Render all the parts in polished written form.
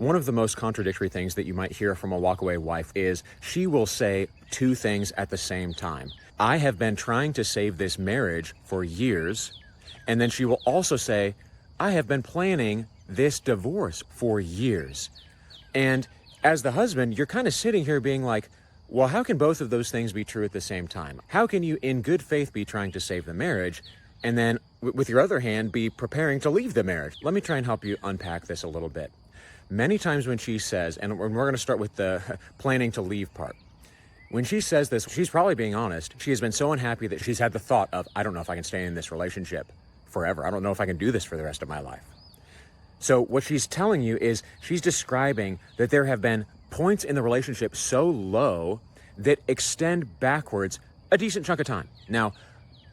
One of the most contradictory things that you might hear from a walkaway wife is she will say two things at the same time. I have been trying to save this marriage for years. And then she will also say, I have been planning this divorce for years. And as the husband, you're kind of sitting here being like, well, how can both of those things be true at the same time? How can you in good faith be trying to save the marriage and then with your other hand be preparing to leave the marriage? Let me try and help you unpack this a little bit. Many times when she says, and we're going to start with the planning to leave part. When she says this, she's probably being honest. She has been so unhappy that she's had the thought of, I don't know if I can stay in this relationship forever. I don't know if I can do this for the rest of my life. So what she's telling you is she's describing that there have been points in the relationship so low that extend backwards a decent chunk of time. Now,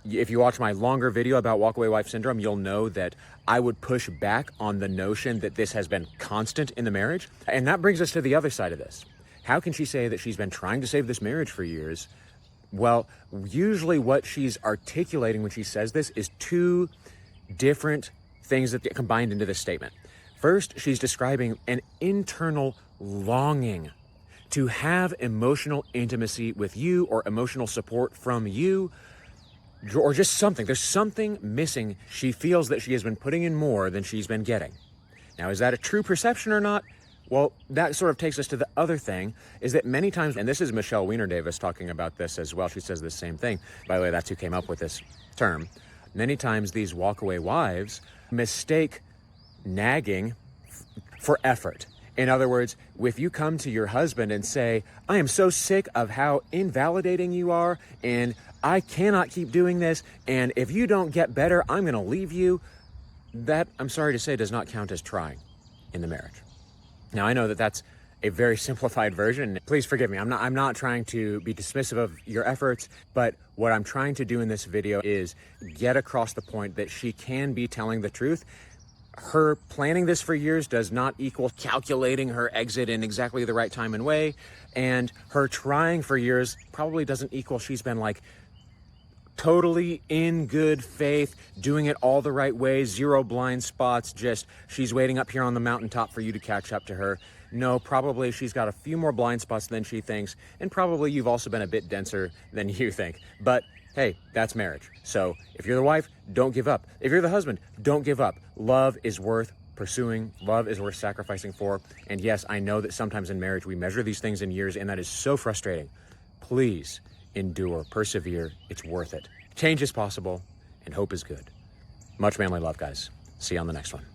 if you watch my longer video about walkaway wife syndrome, you'll know that I would push back on the notion that this has been constant in the marriage. And that brings us to the other side of this. How can she say that she's been trying to save this marriage for years? Well, usually what she's articulating when she says this is two different things that get combined into this statement. First, she's describing an internal longing to have emotional intimacy with you or emotional support from you, or just something. There's something missing. She feels that she has been putting in more than she's been getting. Now, is that a true perception or not? Well, that sort of takes us to the other thing, is that many times, and this is Michelle Weiner Davis talking about this as well, she says the same thing. By the way, that's who came up with this term. Many times these walkaway wives mistake nagging for effort. In other words, if you come to your husband and say, I am so sick of how invalidating you are, and I cannot keep doing this, and if you don't get better, I'm going to leave you, that, I'm sorry to say, does not count as trying in the marriage. Now, I know that that's a very simplified version. Please forgive me. I'm not trying to be dismissive of your efforts, but what I'm trying to do in this video is get across the point that she can be telling the truth. Her planning this for years does not equal calculating her exit in exactly the right time and way. And her trying for years probably doesn't equal she's been like totally in good faith, doing it all the right ways, zero blind spots, just she's waiting up here on the mountaintop for you to catch up to her. No, probably she's got a few more blind spots than she thinks, and probably you've also been a bit denser than you think. But hey, that's marriage. So if you're the wife, don't give up. If you're the husband, don't give up. Love is worth pursuing. Love is worth sacrificing for. And yes, I know that sometimes in marriage we measure these things in years, and that is so frustrating. Please endure, persevere. It's worth it. Change is possible, and hope is good. Much manly love, guys. See you on the next one.